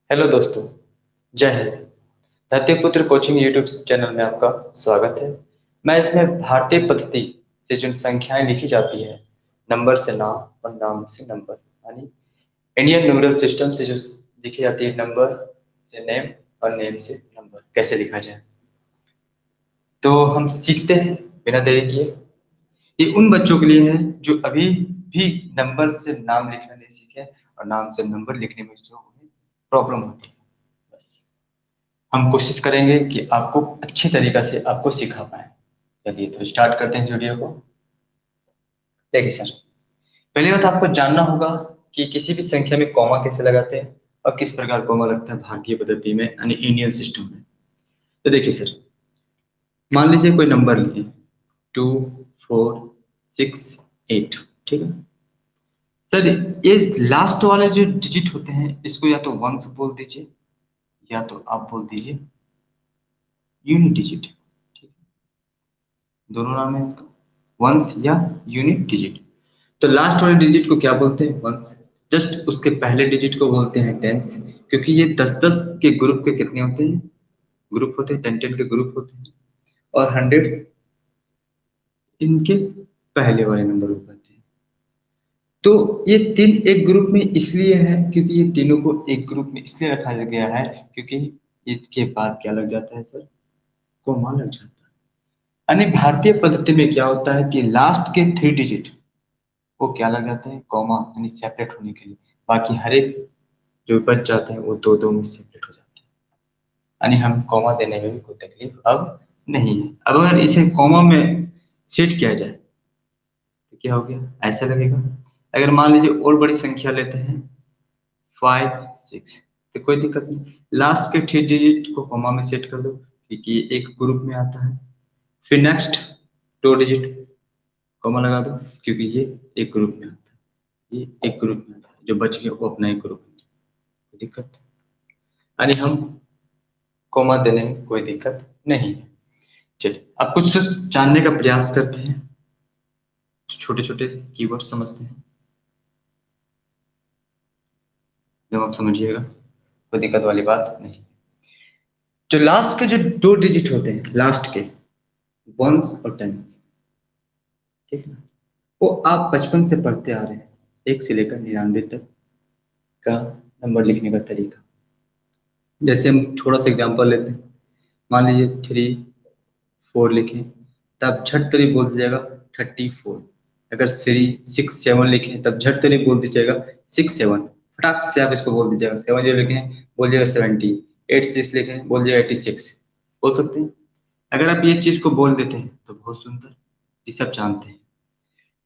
Hello दोस्तों, जय Hind. धरतीपुत्र coaching YouTube channel में आपका स्वागत है। मैं इसमें भारतीय पद्धति से जो संख्याएं लिखी जाती है, नंबर से नाम और नाम से नंबर, यानी इंडियन न्यूमरल सिस्टम से जो लिखी जाती है, नंबर से नेम और नेम से नंबर कैसे लिखा जाए, तो हम सीखते हैं बिना देरी किए। ये उन बच्चों के लिए है जो अभी भी नंबर से नाम लिखना नहीं सीखे और नाम से नंबर लिखने में जो प्रॉब्लम होती है। बस हम कोशिश करेंगे कि आपको अच्छी तरीका से आपको सिखा पाए। चलिए तो स्टार्ट करते हैं इस वीडियो को। देखिए सर, पहली बात आपको जानना होगा कि किसी भी संख्या में कॉमा कैसे लगाते हैं और किस प्रकार कॉमा लगता है भारतीय पद्धति में, यानी इंडियन सिस्टम में। तो देखिए सर, मान लीजिए कोई नंबर लिए 2 4 6 8, ठीक है सर। ये लास्ट वाले जो डिजिट होते हैं इसको या तो वंस बोल दीजिए या तो आप बोल दीजिए यूनिट डिजिट, ठीक है, दोनों नाम है इनका, वंस या यूनिट डिजिट। तो लास्ट वाले डिजिट को क्या बोलते हैं? वंस। जस्ट उसके पहले डिजिट को बोलते हैं टेंस, क्योंकि ये 10-10 के ग्रुप के कितने होते हैं? ग्रुप होते हैं, 10-10 के ग्रुप होते हैं। और 100 इनके पहले वाले नंबर हो पाते हैं। तो ये तीन एक ग्रुप में इसलिए है क्योंकि ये तीनों को एक ग्रुप में इसलिए रखा गया है क्योंकि इसके बाद क्या लग जाता है सर? कोमा लग जाता है। यानी भारतीय पद्धति में क्या होता है कि लास्ट के 3 डिजिट वो क्या लग जाते हैं? कॉमा, यानी सेपरेट होने के लिए। बाकी हर एक जो बच जाते हैं वो दो दो में सेपरेट हो जाते हैं। यानी हम कॉमा देने में भी कोई तकलीफ अब नहीं है। अब अगर इसे कॉमा में सेट किया जाए तो क्या हो गया? ऐसा लगेगा। अगर मान लीजिए और बड़ी संख्या लेते हैं 5 6, तो कोई दिक्कत नहीं, लास्ट के 3 डिजिट को कॉमा में सेट कर दो क्योंकि ये एक ग्रुप में आता है। फिर नेक्स्ट 2 डिजिट कॉमा लगा दो क्योंकि ये एक ग्रुप में आता है। ये एक ग्रुप में आता है, जो बच गया वो अपना एक ग्रुप में। कोई दिक्कत? यानी हम कॉमा देने में कोई दिक्कत नहीं है। चलिए अब कुछ जानने का प्रयास करते हैं, छोटे छोटे कीवर्ड समझते हैं, जब आप समझिएगा कोई दिक्कत वाली बात नहीं। जो लास्ट के जो 2 डिजिट होते हैं, लास्ट के वंस और टेंस, ठीक है, वो आप बचपन से पढ़ते आ रहे हैं, 1 से लेकर 99 तक का नंबर लिखने का तरीका। जैसे हम थोड़ा सा एग्जांपल लेते हैं, मान लीजिए 3 4 लिखें, तब झट तरी बोल दीजिएगा 34। अगर 6 7 लिखें तब झट तरी बोल दीजिएगा 6 7। फटाक से आप इसको बोल दीजिएगा। 7 0 लिखें बोल दीजिएगा 70। 8 6 लिखें बोल दीजिएगा 86। बोल सकते हैं। अगर आप ये चीज को बोल देते हैं तो बहुत सुंदर, ये सब जानते हैं।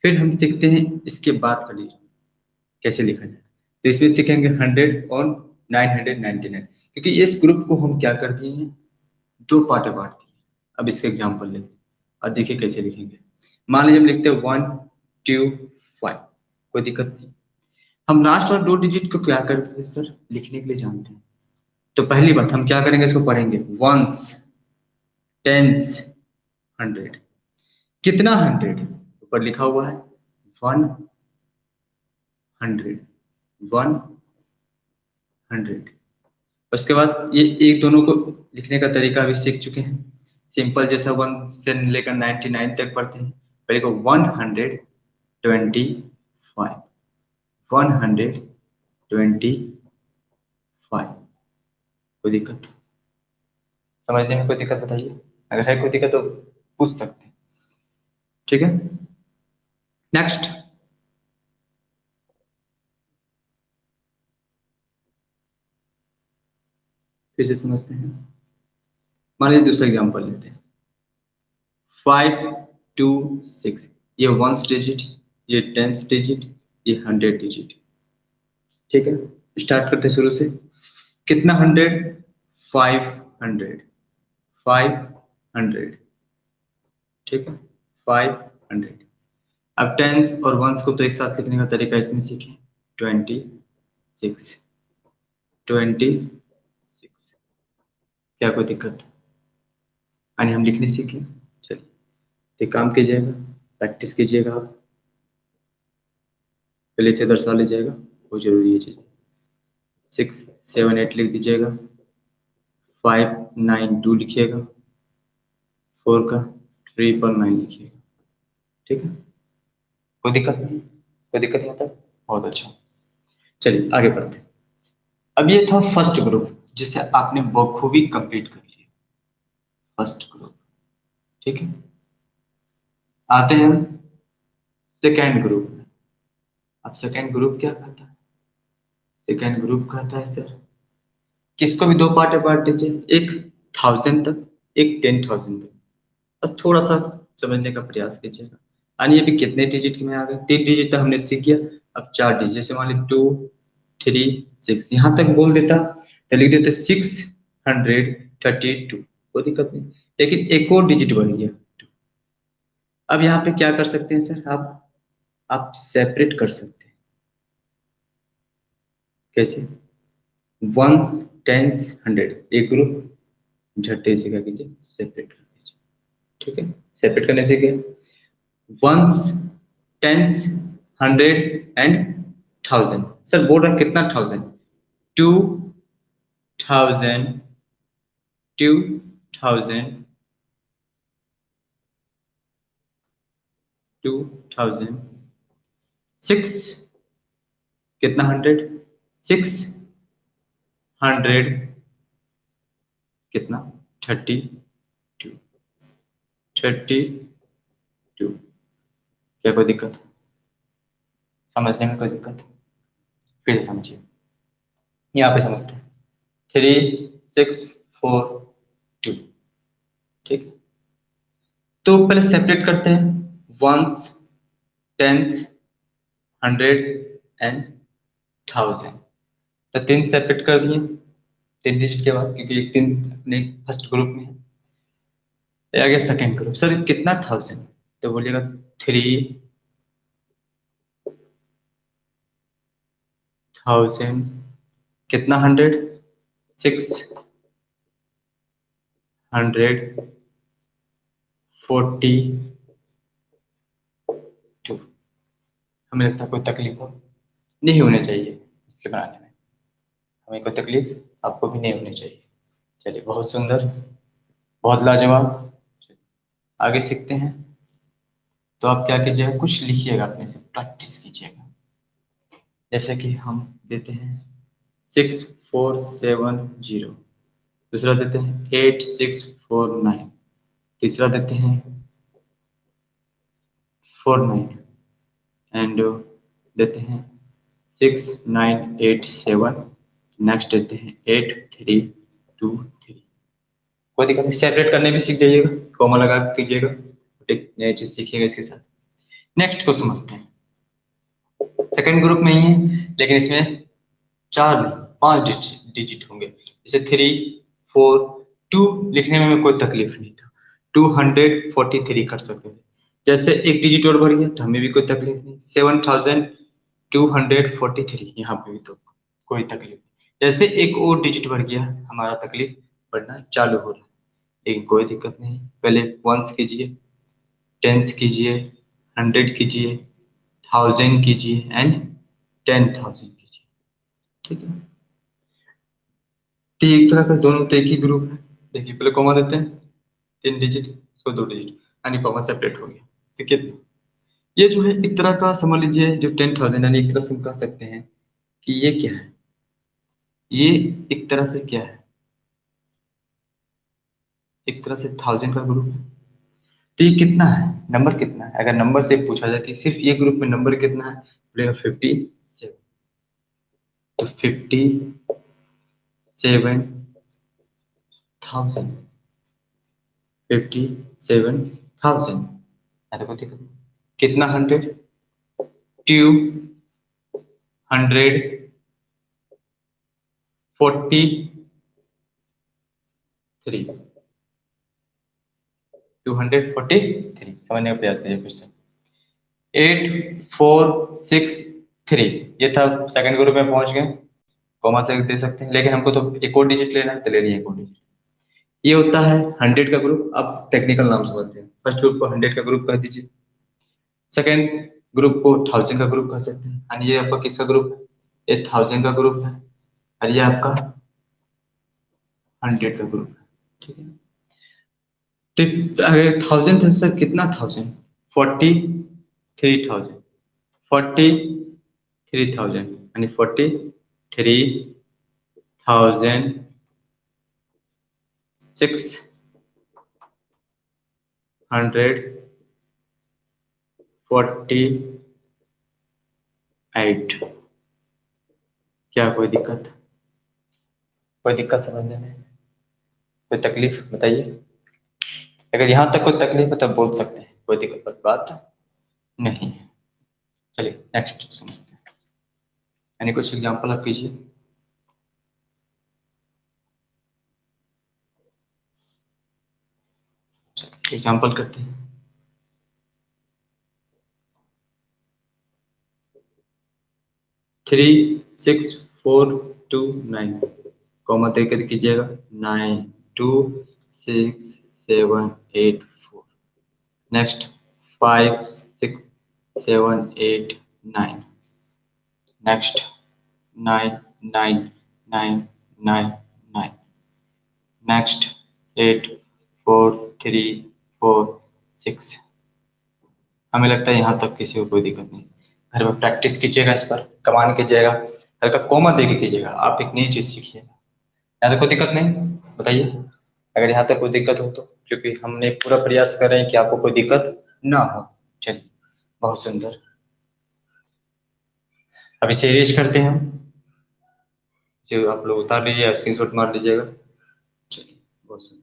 फिर हम सीखते हैं इसके बाद का डिजिट कैसे लिखा जाए। तो इसमें सीखेंगे 100 और 999, क्योंकि इस ग्रुप को हम क्या कर दिए हैं? 2 पार्ट में बांट दिए। अब इसका एग्जांपल लेते हैं और देखिए कैसे लिखेंगे। मान लीजिए हम लिखते हैं 1 2 5, कोई दिक्कत नहीं। हम लास्ट और 2 डिजिट को क्या करते हैं सर? लिखने के लिए जानते हैं। तो पहली बात हम क्या करेंगे, इसको पढ़ेंगे। Ones, tens, 100। कितना 100? ऊपर लिखा हुआ है 100, 100। उसके बाद ये एक दोनों को लिखने का तरीका भी सीख चुके हैं। सिंपल, जैसा 1 से लेकर 99 तक पढ़ते हैं। पहले को 125, 125। कोई दिक्कत? समझने में कोई दिक्कत बताइए। अगर है कोई दिक्कत तो पूछ सकते हैं, ठीक है। नेक्स्ट, फिर से समझते हैं। मान लीजिए दूसरा एग्जांपल लेते हैं, 5 2 6। ये वंस डिजिट, ये टेंस डिजिट, ये 100 डिजिट, ठीक है। स्टार्ट करते हैं शुरू से। कितना 100? 500, 500, ठीक है, 500। अब टेंस और वंस को तो एक साथ लिखने का तरीका इसमें सीखें। 26, 26। क्या कोई दिक्कत? यानी हम लिखने सीखें। चलिए एक काम कीजिएगा, प्रैक्टिस कीजिएगा आप, पहले से दर्शा लीजिएगा, बहुत जरूरी है चीज। 678 लिख दीजिएगा, 592 लिखिएगा, 4 का 999 लिखिएगा। ठीक है, कोई दिक्कत नहीं, कोई दिक्कत नहीं आता, बहुत अच्छा। चलिए आगे बढ़ते हैं। अब ये था फर्स्ट ग्रुप जिसे आपने बखूबी कंप्लीट कर लिया, फर्स्ट ग्रुप। ठीक है, आते हैं सेकेंड ग्रुप में। अब सेकेंड ग्रुप क्या कहता है? सेकेंड ग्रुप कहता है सर, किसको भी दो पार्ट में बांट दीजिए, एक 1000 तक, एक 10,000 तक। बस थोड़ा सा समझने का प्रयास कीजिएगा। यानी ये भी कितने डिजिट में आ गए, 3 डिजिट तक हमने सीख गया। अब 4 डिजिट, जैसे मान ली 2 3 6, यहाँ तक बोल देता तो लिख देते 632, कोई दिक्कत नहीं। लेकिन एक और डिजिट बढ़ गया। अब यहाँ पे क्या कर सकते हैं सर, आप सेपरेट कर सकते हैं। कैसे? वंस, टेंस, 100, एक ग्रुप झट्टे से क्या कीजिए, सेपरेट कर दीजिए। ठीक है, सेपरेट करने से क्या, वंस, टेंस, 100 एंड 1000। सर बोल रहा कितना 1000? 2000, 2000, 2000, 6 कितना 100, 600 कितना 32, 32। क्या कोई दिक्कत है समझने में? कोई दिक्कत है? फिर से समझिए, यहाँ पे समझते हैं। 3642। ठीक, तो पहले सेपरेट करते हैं, वंस, टेंस, 100 एंड 1000। तो 3 सेपरेट कर दिए, 3 डिजिट के बाद, क्योंकि एक 3 अपने फर्स्ट ग्रुप में है। ये आ गया सेकेंड ग्रुप। सर कितना 1000? तो बोलिएगा 3000 कितना 100, 642। हमें लगता है कोई तकलीफ हो नहीं होनी चाहिए इसके बनाने में, हमें कोई तकलीफ आपको भी नहीं होनी चाहिए। चलिए बहुत सुंदर, बहुत लाजवाब। आगे सीखते हैं। तो आप क्या कीजिएगा, कुछ लिखिएगा, अपने से प्रैक्टिस कीजिएगा। जैसे कि हम देते हैं 6470, दूसरा देते हैं 8649, तीसरा देते हैं 49, एंड देते हैं 6987, नेक्स्ट देते हैं 8323। कोई दिक्कत नहीं, सेपरेट करने भी सीख जाइएगा, कॉमा लगा के कीजिएगा, एक नई चीज सीखिएगा इसके साथ। नेक्स्ट को समझते हैं। सेकंड ग्रुप में ही है, लेकिन इसमें 4 नहीं 5 डिजिट होंगे। जैसे 3 4 2 लिखने में हमें कोई तकलीफ नहीं था, 243 कर सकते थे। जैसे एक डिजिट और बढ़ गया तो हमें भी कोई तकलीफ नहीं, 7243, यहाँ पे भी तो कोई तकलीफ नहीं। जैसे एक और डिजिट बढ़ गया, हमारा तकलीफ बढ़ना चालू हो रहा है, लेकिन कोई दिक्कत नहीं। पहले वंस कीजिए, टेंस कीजिए, 100 कीजिए, 1000 कीजिए एंड 10,000 कीजिए। ठीक है, तो एक तरह का दोनों तो एक ही ग्रुप है। देखिए पहले कॉमा देते हैं, 3 डिजिट, उसको 2 डिजिट, यानी कॉमा सेपरेट हो गया। ठीक है, ये जो है एक तरह का समझ लीजिए, जो 10,000, यानी एक तरह से हम कह सकते हैं कि ये क्या है, ये एक तरह से क्या है, एक तरह से 1000 का ग्रुप है। तो ये कितना है, नंबर कितना है? अगर नंबर से पूछा जाए कि सिर्फ ये ग्रुप में नंबर कितना है, बोलेगा 57। तो 57,000, 57,000। देखो देखो कितना 100, 243, 243। समझने का प्रयास करिए फिर से। 8463, ये था, सेकंड ग्रुप में पहुंच गए, कॉमा से दे सकते हैं, लेकिन हमको तो एक और डिजिट लेना है, तो ले लिए एक और डिजिट। ये होता है 100 का ग्रुप। अब टेक्निकल नाम समझते हैं। फर्स्ट ग्रुप को 100 का ग्रुप कह दीजिए, सेकेंड ग्रुप को 1000 का ग्रुप कह सकते हैं, यानी ये आपका किसका ग्रुप है, ये 1000 का ग्रुप है। और ये आपका 100 का ग्रुप है, ठीक है। तो अगर 1000 था सर, कितना 1000? 43,000, 43,000 यानी 43,648। क्या कोई दिक्कत? कोई दिक्कत समझने में? कोई तकलीफ बताइए। अगर यहाँ तक कोई तकलीफ है तब बोल सकते हैं, कोई दिक्कत वाली बात नहीं है। चलिए नेक्स्ट समझते हैं, यानी कुछ एग्जांपल आप कीजिए। एग्जांपल करते हैं। 36429, कॉमा देकर कीजिएगा। 926,784। नेक्स्ट 56789। नेक्स्ट 99999। नेक्स्ट 84346। हमें लगता है यहाँ तक किसी को कोई दिक्कत नहीं। घर में प्रैक्टिस कीजिएगा, इस पर कमान कीजिएगा, हल्का कोमा दे के कीजिएगा। आप एक नई चीज सीखिएगा। यहाँ तक कोई दिक्कत नहीं? बताइए अगर यहाँ तक कोई दिक्कत हो तो, क्योंकि हमने पूरा प्रयास कर रहे हैं कि आपको कोई दिक्कत ना हो। चलिए बहुत सुंदर। अब इसे इरेज करते हैं हम। इसे आप लोग उतार लीजिए, स्क्रीनशॉट मार लीजिएगा। चलिए बहुत सुंदर।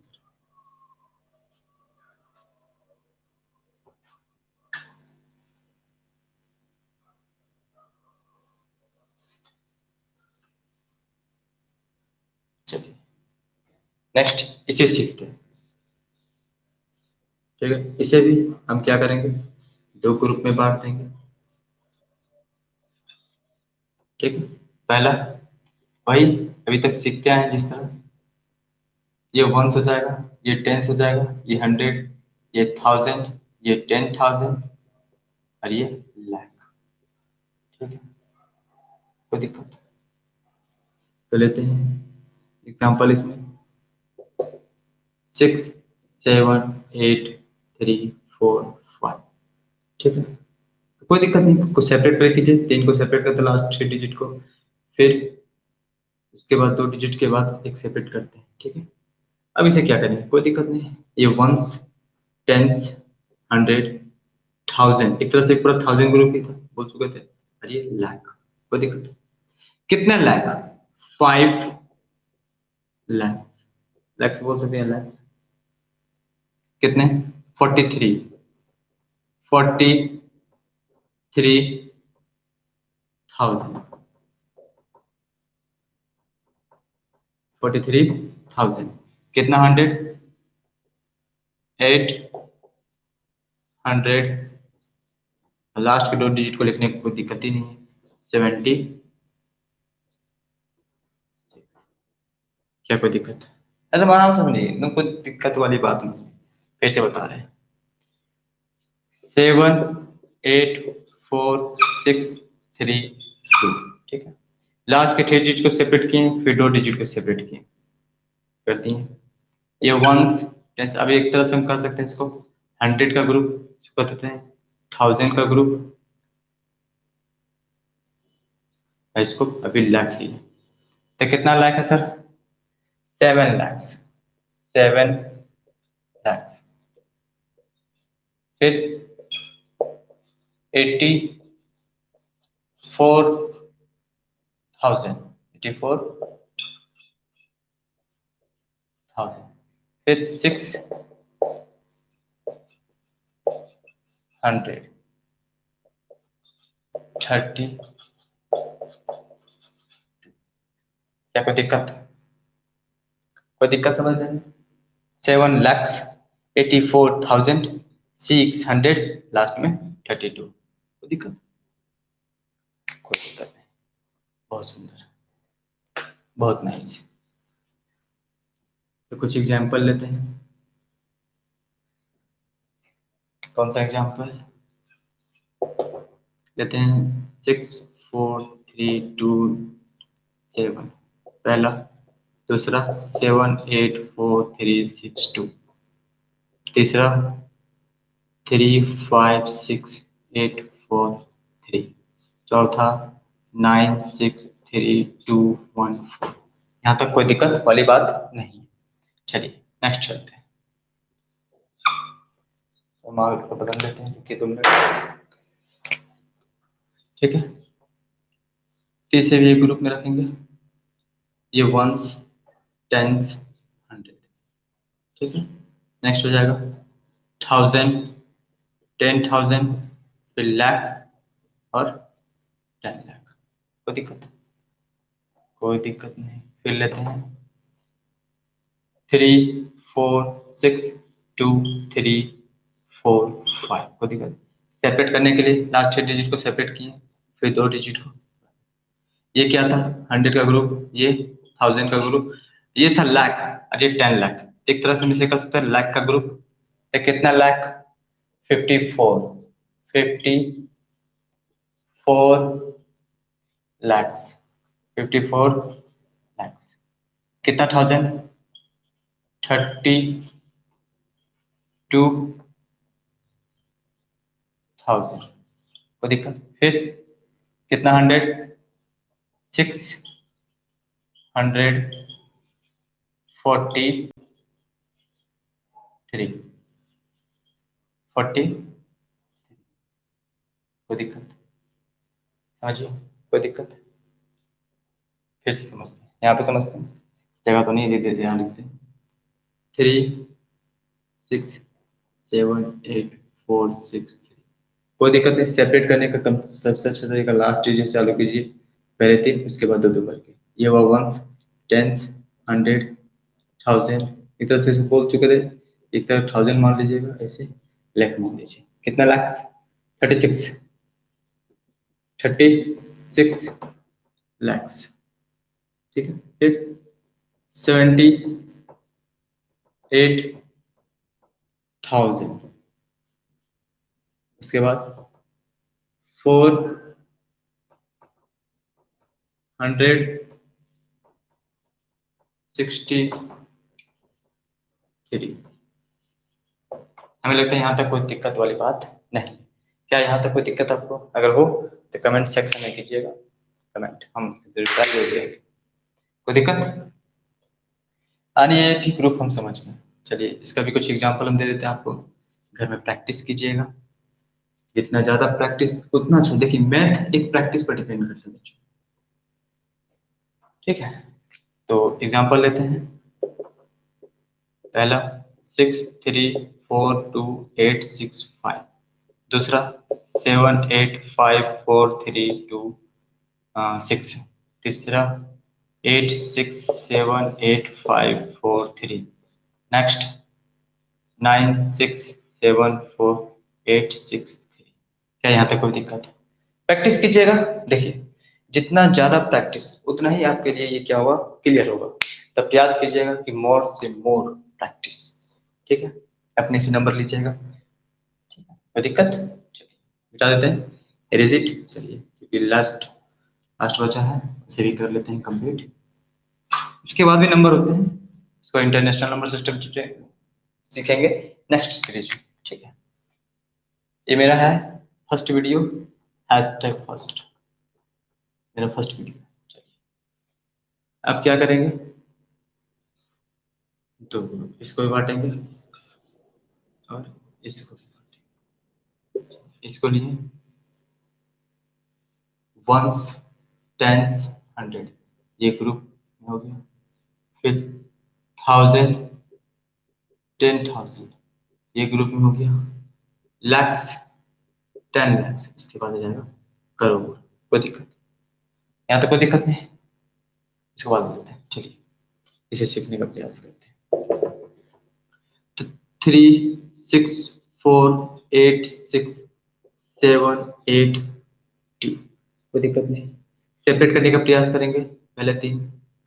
चलिए नेक्स्ट इसे सीखते हैं, ठीक है। इसे भी हम क्या करेंगे, दो ग्रुप में बांट देंगे, ठीक है। पहला वही अभी तक सीखते आए हैं जिस तरह, ये वंस हो जाएगा, ये टेंस हो जाएगा, ये 100, ये 1000, ये 10,000 और ये लाख, ठीक है। कोई दिक्कत? तो लेते हैं एग्जांपल इसमें। 6, 7, 8, 3, 4, 5, ठीक है। कोई दिक्कत नहीं, कुछ सेपरेट कर कीजिए। 3 को सेपरेट करते लास्ट 6 डिजिट को, फिर उसके बाद 2 डिजिट के बाद एक सेपरेट करते हैं, ठीक है। अब इसे क्या करेंगे, कोई दिक्कत नहीं। ये वंस, टेंस, 100, 1000, एक तरह से पूरा 1000 ग्रुप ही था, बोल चुके थे। और ये लाख, कोई दिक्कत नहीं। कितने लाख? 5 लाख, लैक्स बोल सकते हैं, लैक्स। कितने? 43, 43,000, 43,000। कितना? 100, 800, लास्ट के 2 डिजिट को लिखने की कोई दिक्कत ही नहीं है। 70। क्या कोई दिक्कत है? एकदम आराम से समझिए, एकदम कोई दिक्कत वाली बात नहीं है। फिर से बता रहे हैं। 7, 8, 4, 6, 3, 2, ठीक है। लास्ट के 3 डिजिट को सेपरेट किए, फिर 2 डिजिट को सेपरेट किए, करती हैं। ये वंस टेंस, अब एक तरह से हम कर सकते हैं इसको 100 का ग्रुप, इसको कहते हैं 1000 का ग्रुप, और इसको अभी लाख ही। तो कितना लाख है सर? 7 लाख, 7 लाख। फिर 84,000, 84,000। फिर 630। क्या कोई दिक्कत? कोई दिक्कत समझ रहे? 7,84,600, लास्ट में 32। कोई दिक्कत? कोई दिक्कत नहीं। बहुत सुंदर, बहुत नाइस। तो कुछ एग्जाम्पल लेते हैं। कौन सा एग्जाम्पल लेते हैं? 6, 4, 3, 2, 7, पहला, दूसरा 78436 2, तीसरा 356 843, चौथा 963 2 1 4। यहाँ तक कोई दिक्कत वाली बात नहीं। चलिए नेक्स्ट चलते हैं। तो मार्क को बदल देते हैं क्योंकि तुमने, ठीक है, तीसरे भी एक ग्रुप में रखेंगे, ये वंस, टेंस, 100, ठीक है। नेक्स्ट हो जाएगा 1000, 10,000, फिर लाख और 10 लाख। कोई दिक्कत? कोई दिक्कत नहीं। फिर लेते हैं 3 4 6 2 3 4 5। कोई दिक्कत? सेपरेट करने के लिए लास्ट 6 डिजिट को सेपरेट किए, फिर 2 डिजिट को। ये क्या था? 100 का ग्रुप, ये 1000 का ग्रुप, ये था लाख और ये 10 लाख। एक तरह से हम इसे कर सकते हैं लाख का ग्रुप। तो कितना लाख? 54 lakhs, 54 lakhs। कितना 1000? 32,000। कोई दिक्कत? फिर कितना 100? 643, 40। कोई दिक्कत? समझिए, कोई दिक्कत? फिर से समझते हैं, यहाँ पे समझते हैं, जगह तो नहीं दे ध्यान लिखते हैं। 3 6 7 8 4 6 3। कोई दिक्कत नहीं। सेपरेट करने का सबसे अच्छा तरीका लास्ट डिजिट चालू कीजिए, पहले 3 उसके बाद 2 करके। ये हुआ वंस, टेंस, 100, 1000। एक तरह से बोल चुके थे, एक तरह 1000 मान लीजिएगा, ऐसे लाख मान लीजिए। कितना लाख? 36, 36 lakhs, ठीक है। फिर 78,000, उसके बाद 463। हमें लगता है यहाँ तक कोई दिक्कत वाली बात नहीं। क्या यहाँ तक कोई दिक्कत आपको? अगर हो तो कमेंट सेक्शन में कीजिएगा कमेंट, हम रिप्लाई दे देंगे। कोई दिक्कत? आनी है कि ग्रुप हम समझ गए। चलिए इसका भी कुछ एग्जांपल हम दे देते हैं आपको, घर में प्रैक्टिस कीजिएगा। जितना ज्यादा प्रैक्टिस उतना अच्छा। देखिए मैथ एक प्रैक्टिस पर डिपेंड करता है बच्चों, ठीक है। तो एग्जांपल लेते हैं। पहला 6342865, दूसरा 7854326, तीसरा 8678543, नेक्स्ट 9674863। क्या यहाँ तक कोई दिक्कत है? प्रैक्टिस कीजिएगा। देखिए जितना ज्यादा प्रैक्टिस उतना ही आपके लिए ये क्या होगा? क्लियर होगा। तो प्रयास कीजिएगा कि मोर से मोर प्रैक्टिस, ठीक है। अपने से नंबर लीजिएगा, ठीक है। कोई दिक्कत? चलिए मिटा देते हैं, इरेज इट। चलिए क्योंकि लास्ट लास्ट बचा है, इसे भी कर लेते हैं कंप्लीट। उसके बाद भी नंबर होते हैं, इसको इंटरनेशनल नंबर सिस्टम सीखेंगे नेक्स्ट सीरीज में, ठीक है। ये मेरा है फर्स्ट वीडियो, हैशटैग फर्स्ट, मेरा फर्स्ट वीडियो। चलिए अब क्या करेंगे? तो इसको भी बांटेंगे और इसको भी बांटेंगे। इसको लिए वंस, टेंस, 100, ये ग्रुप में हो गया। फिर 1000, 10,000, ये ग्रुप में हो गया। लैक्स, 10 लैक्स, उसके बाद आ जाएगा करोड़। कोई दिक्कत? यहाँ तो कोई दिक्कत नहीं। इसको बाद में लेते हैं, चलिए इसे सीखने का प्रयास करते हैं। तो 3 6 4 8 6 7 8 2, कोई दिक्कत नहीं। सेपरेट करने का प्रयास करेंगे, पहले 3,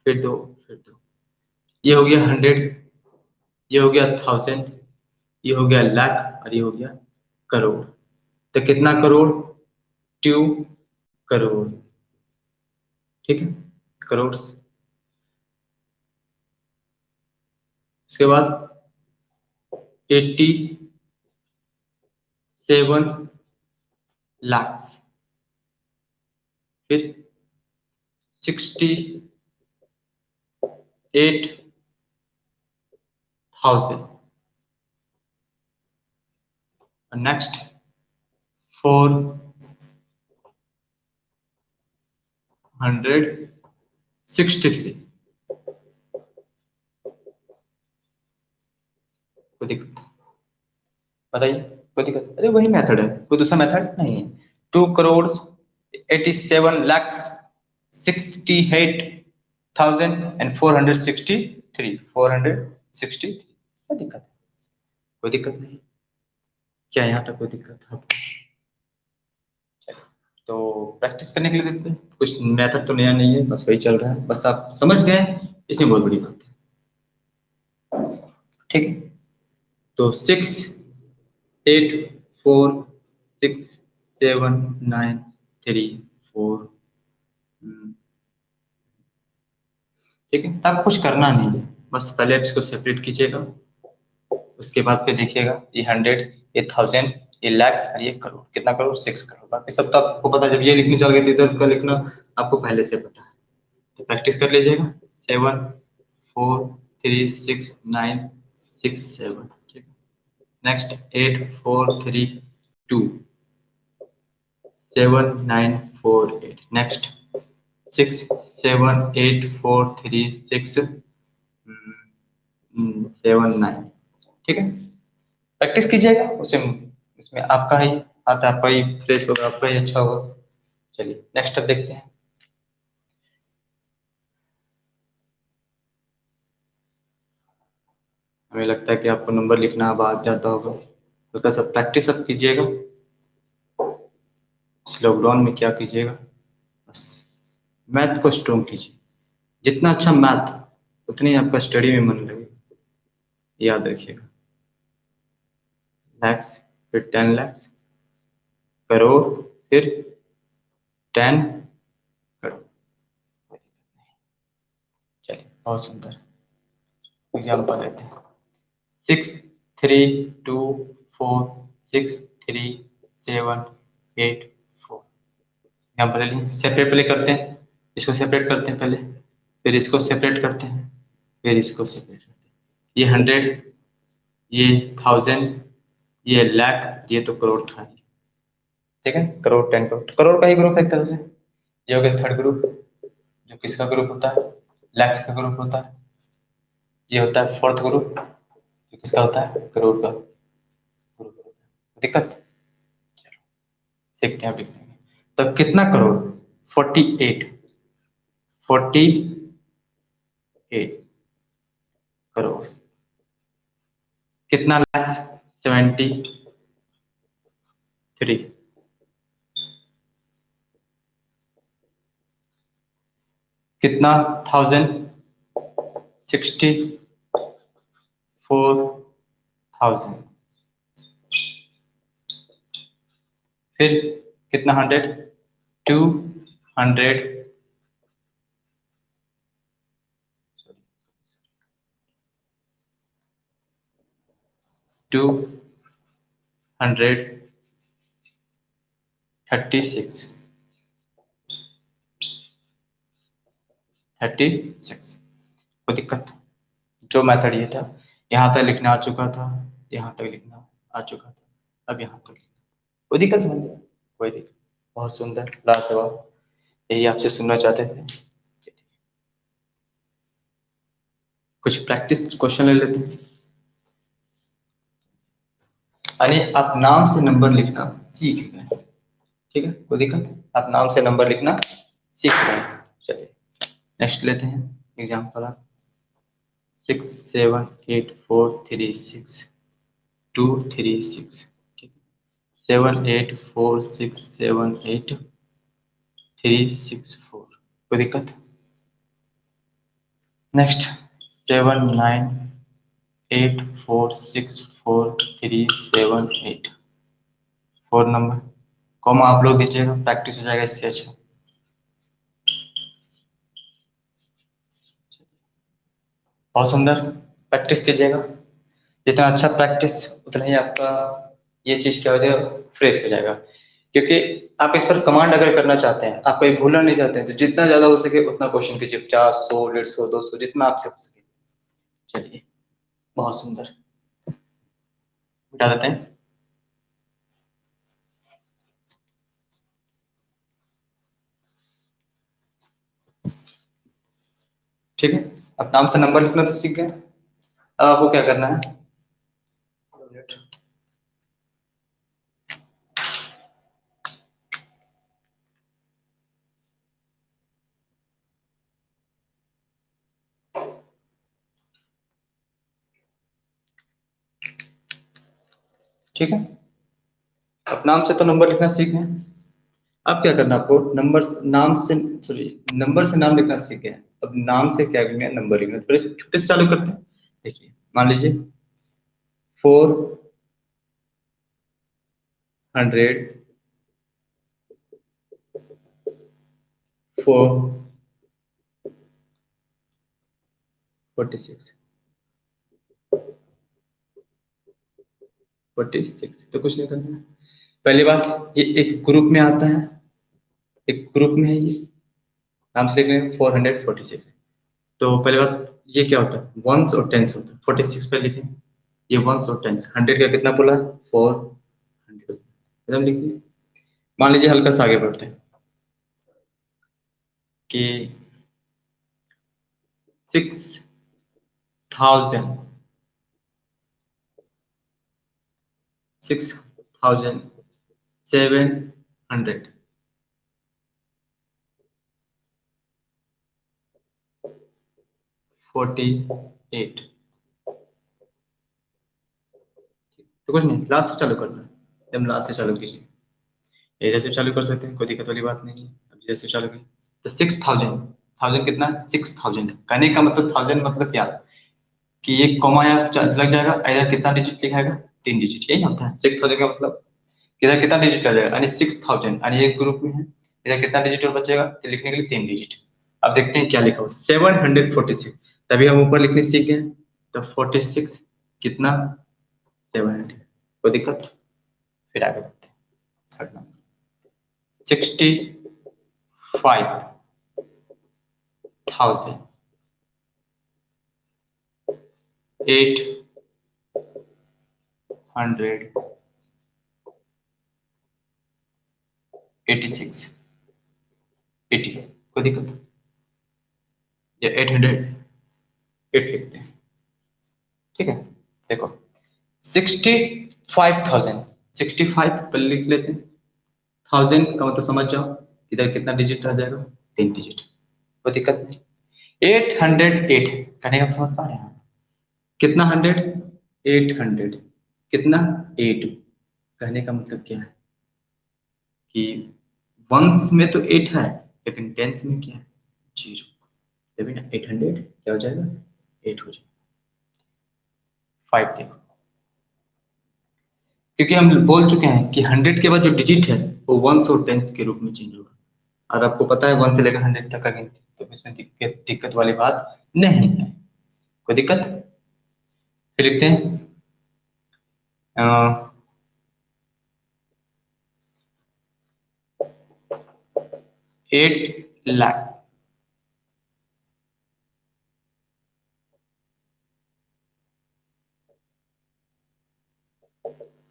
फिर 2, फिर 2। ये हो गया 100, ये हो गया 1000, ये हो गया लाख और ये हो गया करोड़। तो कितना करोड़? 2 करोड़, ठीक है। करोड़। उसके बाद 87 lakhs, फिर 68,000, नेक्स्ट 463। कोई दिक्कत बताइए? कोई दिक्कत? अरे वही मेथड है, कोई दूसरा मेथड नहीं है। 2 crores 87 lakhs 68,463, 463। क्या दिक्कत है? कोई दिक्कत नहीं। क्या यहाँ तक कोई दिक्कत है? चलिए, तो प्रैक्टिस करने के लिए देते हैं। कुछ मेथड तो नया नहीं है, बस वही चल रहा है, बस आप समझ गए, इसमें बहुत बड़ी बात है। ठीक है, तो 6, 8, 4, 6, 7, 9, 3, 4। ठीक है, तब कुछ करना नहीं है, बस पहले इसको सेपरेट कीजिएगा, उसके बाद फिर देखिएगा ये 100, ये 1000, ये लैक्स और ये करोड़। कितना करोड़? 6 करोड़। बाकी सब तो आपको पता है, जब ये लिखने चलोगे तो इधर का लिखना आपको पहले से पता है, तो प्रैक्टिस कर लीजिएगा। 7, 4, 3, 6, 9, 6, 7। ठीक है, नेक्स्ट 8, 4, 3, 2, 7, 9, 4, 8। नेक्स्ट 6, 7, 8, 4, 3, 6, 7, 9। ठीक है, प्रैक्टिस कीजिएगा, उसे उसमें आपका ही आता, आपका ही फ्रेश होगा, आपका ही अच्छा होगा। चलिए नेक्स्ट अब देखते हैं। हमें लगता है कि आपको नंबर लिखना अब आ जाता होगा, तो बस अब प्रैक्टिस अब कीजिएगा। इस लॉकडाउन में क्या कीजिएगा, बस मैथ को स्ट्रॉन्ग कीजिए। जितना अच्छा मैथ, उतनी आपका स्टडी में मन लगेगा, याद रखिएगा। लैक्स, फिर 10 lakhs, करोड़, फिर 10 करोड़। चलिए बहुत सुंदर एग्जाम्पल लेते हैं। 6, 3, 2, 4, 6, 3, 7, 8, 4। एग्जाम्पल ले लिए, सेपरेट पहले करते हैं, इसको सेपरेट करते हैं पहले, फिर इसको सेपरेट करते हैं, फिर इसको सेपरेट करते हैं। ये 100, ये 1000, ये लाख, ये तो करोड़ था। ठीक है, करोड़, 10 करोड़, करोड़ का ही ग्रुप है एक तरह से। ये हो गया थर्ड ग्रुप, जो किसका ग्रुप होता है? लैक्स का ग्रुप होता है। ये होता है फोर्थ ग्रुप, जो किसका होता है? करोड़ का ग्रुप होता है। दिक्कत? चलो सीखते हैं, अब लिखते हैं। तो कितना करोड़? 48 करोड़। कितना लैक्स? 73। कितना थाउजेंड? 64,000। फिर कितना? 100, 200, 236, 36। कोई दिक्कत? जो मेथड ये था, यहाँ तक लिखना आ चुका था, यहाँ तक लिखना आ चुका था, अब यहाँ तक लिखना। कोई दिक्कत समझ गया? कोई दिक्कत? बहुत सुंदर, लाजवाब, यही आपसे सुनना चाहते थे। कुछ प्रैक्टिस क्वेश्चन ले लेते हैं। यानी आप नाम से नंबर लिखना सीख गए। ठीक है, कोई दिक्कत? आप नाम से नंबर लिखना सीख गए। चलिए नेक्स्ट लेते हैं एग्जाम्पल। 6, 7, 8, 4, 3, 6, 2, 3, 6। 7, 8, 4, 6, 7, 8, 3, 6, 4। कोई दिक्कत? नेक्स्ट 7, 9, 8, 4, 6, 4, 3, 7, 8। 4 नंबर कॉमा आप लोग दीजिएगा, प्रैक्टिस हो जाएगा इससे अच्छा। बहुत सुंदर, प्रैक्टिस कीजिएगा, जितना अच्छा प्रैक्टिस उतना ही आपका ये चीज़ क्या हो जाएगा, फ्रेश हो जाएगा। क्योंकि आप इस पर कमांड अगर करना चाहते हैं, आप कहीं भूलना नहीं चाहते हैं, तो जितना ज़्यादा हो सके उतना क्वेश्चन कीजिए, 50, 100, 150, 200, जितना आपसे हो सके। चलिए, बहुत सुंदर, मिटा देते हैं। ठीक है, अब नाम से नंबर लिखना तो सीख गए। अब आपको क्या करना है, ठीक है, अब नाम से तो नंबर लिखना सीख गए। अब क्या करना है आपको, नंबर नाम से, सॉरी, नंबर से नाम लिखना सीख गए। अब नाम से क्या लिखना है, नंबर लिखना है। पहले छोटे से चालू करते हैं। देखिए, मान लीजिए 446, 46 तो कुछ नहीं करना है। पहली बात, ये एक ग्रुप में आता है, एक ग्रुप में है ये, नाम से लिख रहे हैं 446। तो पहली बात, ये क्या होता है, वंस और टेंस होता है। 46 पे लिखें, ये वंस और टेंस। 100 का कितना बोला, 400, एकदम लिखिए। मान लीजिए हल्का सा आगे बढ़ते हैं कि 6000, 6748, तो कुछ नहीं, लास्ट से चालू करना है, एकदम लास्ट से चालू कीजिए। इधर से चालू कर सकते हैं, कोई दिक्कत वाली बात नहीं है। अब जैसे चालू की तो 6000, थाउजेंड कितना, 6000। कहने का मतलब, थाउजेंड मतलब क्या, कि एक कॉमा या लग जाएगा, इधर कितना डिजिट लिखाएगा, 3 डिजिट, यही होता है 6000 का मतलब। इधर कितना डिजिट आ जाएगा, यानी 6000, यानी एक ग्रुप में है, इधर कितना डिजिट और बचेगा, तो लिखने के लिए 3 डिजिट। अब देखते हैं क्या लिखा हुआ, 746, तभी हम ऊपर लिखने सीख गए। तो 46 कितना, 700, कोई दिक्कत, फिर आगे बढ़ते हैं। थर्ड नंबर, 65,886, 80, कोई दिक्कत, या 808 लिखते हैं। ठीक है, देखो 65,000, 65 पर लिख लेते हैं। 1000 का मतलब समझ जाओ, इधर कितना डिजिट आ जाएगा, 3 डिजिट, कोई दिक्कत नहीं। 808 कहने का समझ पा रहे हैं, कितना 100, 800, कितना 8, कहने का मतलब क्या है कि वंस में तो 8 है, लेकिन टेंस में क्या है, 0। तभी ना 800 क्या हो जाएगा, 8 हो जाएगा। 5 देखो, क्योंकि हम बोल चुके हैं कि 100 के बाद जो डिजिट है वो वंस और टेंस के रूप में चेंज होगा। और आपको पता है 1 से लेकर 100 तक का गिनती, तो इसमें दिक्कत वाली बात नहीं है, कोई दिक्कत। फिर लिखते हैं 8 लाख,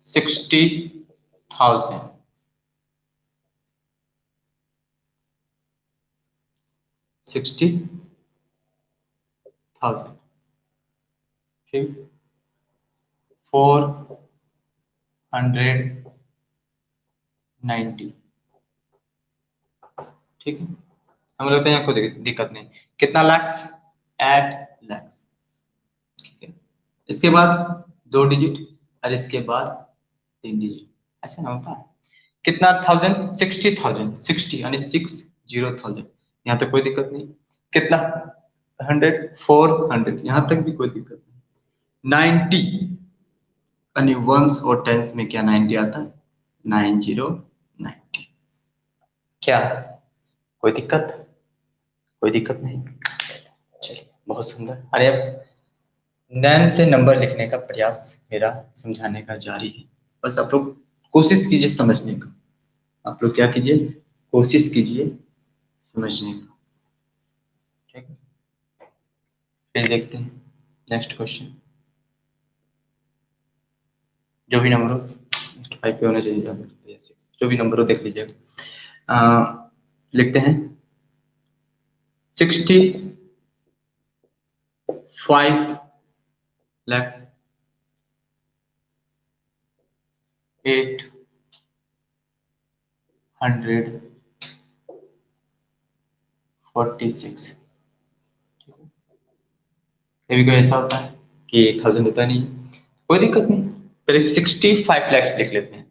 60,000, 60,000, ठीक, 490, ठीक है। हम लोग यहाँ कोई दिक्कत नहीं, कितना लैक्स, 8 लाख, ठीक है। इसके बाद 2 डिजिट, और इसके बाद 3 डिजिट, ऐसा ना होता है। कितना, 1000, 60,000, 60 यानी 60,000, यहाँ तक कोई दिक्कत नहीं। कितना, 100, 400, यहाँ तक भी कोई दिक्कत नहीं। 90 यानी वंस और टेंस में क्या 90 आता है, 9090, क्या, कोई दिक्कत, कोई दिक्कत नहीं। चलिए, बहुत सुंदर। अरे अब नैन से नंबर लिखने का प्रयास मेरा समझाने का जारी है। बस आप लोग कोशिश कीजिए समझने का। आप लोग क्या कीजिए, कोशिश कीजिए समझने का। ठीक है, फिर देखते हैं नेक्स्ट क्वेश्चन। जो भी नंबर हो, 5 पे होना चाहिए, जो भी नंबर हो देख लीजिएगा। लिखते हैं 65 lakhs 846। कभी कोई ऐसा होता है कि 1000 होता नहीं है, कोई दिक्कत नहीं, पहले 65 lakhs लिख लेते हैं।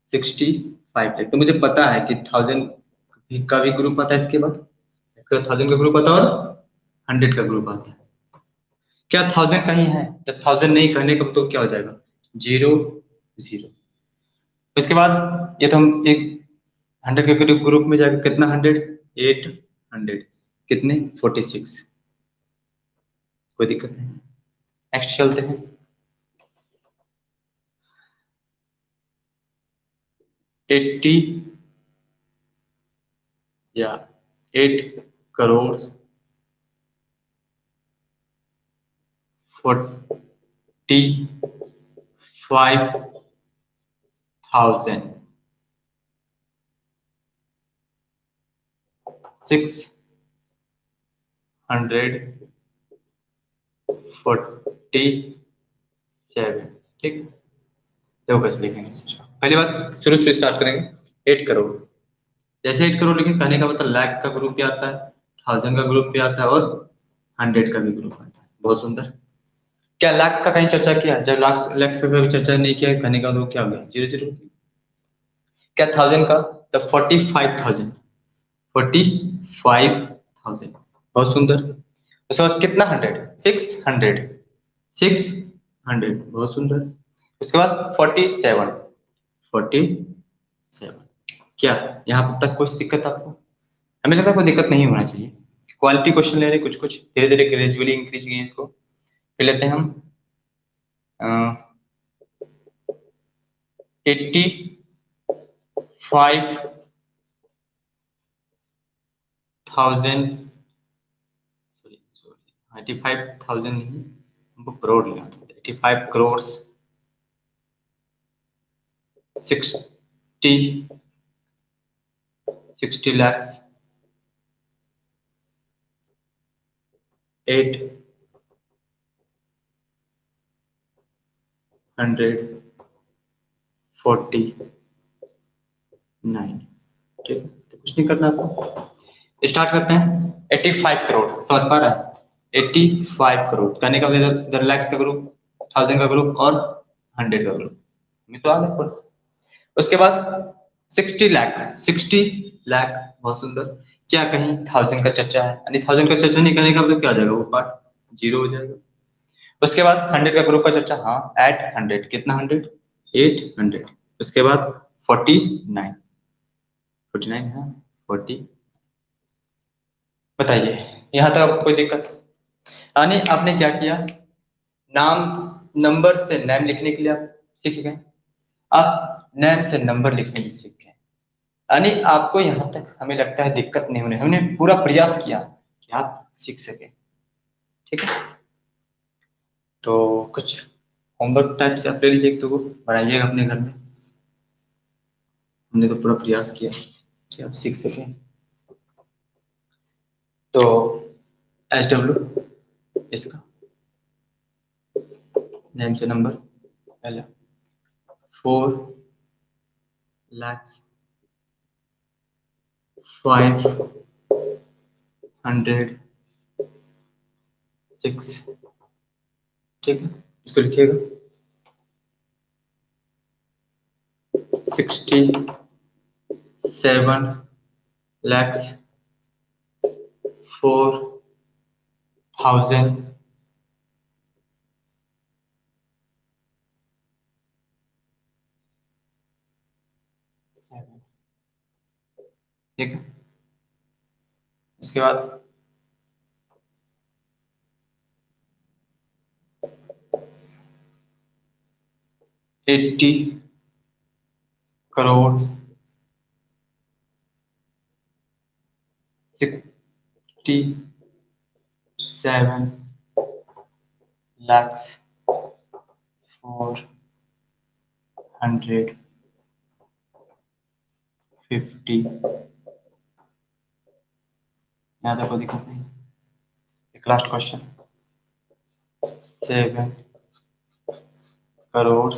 65 लाख, तो मुझे पता है कि 1000 का भी ग्रुप आता है, इसके बाद 1000 का ग्रुप आता है और 100 का ग्रुप आता है। क्या 1000 कहीं है? जब 1000 नहीं करने का तो क्या हो जाएगा, 0 0। उसके बाद ये तो हम एक 100 के ग्रुप में जाएगा, कितना 100, 800, कितने 46, कोई दिक्कत नहीं। नेक्स्ट चलते हैं। 80 या 8,45,647। ठीक, देखो कैसे लिखेंगे, सोचो। पहली बात शुरू से स्टार्ट करेंगे। 8 करोड़, जैसे 8 करोड़ लिखे, कहने का मतलब लाख का ग्रुप भी आता है, 1000 का ग्रुप भी आता है और 100 का भी ग्रुप आता है। बहुत सुंदर। क्या लाख का कहीं चर्चा किया? जब लाख लाख से कभी चर्चा नहीं किया, कहने का तो क्या हो गया, 0 0। क्या 1000 का? तो 45,000, 45,000, बहुत सुंदर। उसके बाद कितना 100, 600, 600, बहुत सुंदर। उसके बाद 47, 47। क्या यहाँ तक कुछ दिक्कत आपको? हमें लगता है कोई दिक्कत नहीं होना चाहिए। क्वालिटी क्वेश्चन ले रहे कुछ कुछ, धीरे धीरे ग्रेजुअली इंक्रीज किए इसको। फिर लेते हैं हम 85,000, सॉरी सॉरी, 85,000 नहीं, हमको करोड़ लेना था। 85 करोड़ 60 lakhs 849। ठीक है, तो कुछ नहीं करना आपको, स्टार्ट करते हैं। 85 करोड़, समझ पा रहा है? 85 करोड़ कहने का मतलब लैक्स का ग्रुप, 1000 का ग्रुप और 100 का ग्रुप, मैं तो आ गया पूरा। उसके बाद 60 लाख, 60 लाख, बहुत सुंदर। क्या कहीं 1000 का चर्चा है? यानी 1000 का चर्चा नहीं करने का मतलब क्या हो जाएगा, वो पार्ट 0 हो जाएगा। उसके बाद 100 का ग्रुप का चर्चा, हाँ, एट 100, कितना 100, 800। उसके बाद 49, 49 है, 40। बताइए यहाँ तक आपको कोई दिक्कत? यानी आपने क्या किया, नाम नंबर से नेम लिखने के लिए आप सीख गए, आप नेम से नंबर लिखने की सीख गए। यानी आपको यहाँ तक हमें लगता है दिक्कत नहीं होने, हमने पूरा प्रयास किया कि आप सीख सके। ठीक है, तो कुछ होमवर्क टाइप से आप ले लीजिए, तो वो बनाइएगा अपने घर में। हमने तो पूरा प्रयास किया कि आप सीख सकें। तो SW इसका नेम से नंबर पहला 4,05,6। ठीक है, इसको लिखिएगा 67 lakhs 4,000। ठीक है, इसके बाद 80 करोड़ 67 lakhs 450। यहाँ तक कोई दिक्कत नहीं। एक लास्ट क्वेश्चन, 7 करोड़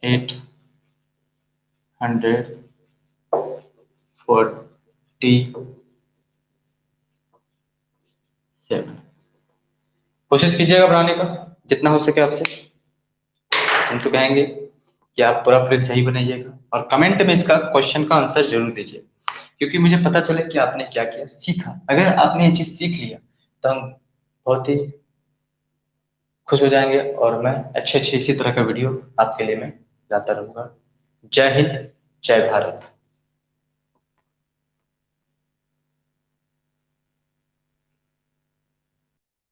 847। कोशिश कीजिएगा बनाने का जितना हो सके आपसे। हम तो कहेंगे कि आप पूरा पूरी सही बनाइएगा और कमेंट में इसका क्वेश्चन का आंसर जरूर दीजिए, क्योंकि मुझे पता चले कि आपने क्या किया, सीखा। अगर आपने ये चीज सीख लिया तो हम बहुत ही खुश हो जाएंगे और मैं अच्छे अच्छे इसी तरह का वीडियो आपके लिए मैं लाता रहूंगा। जय हिंद, जय भारत।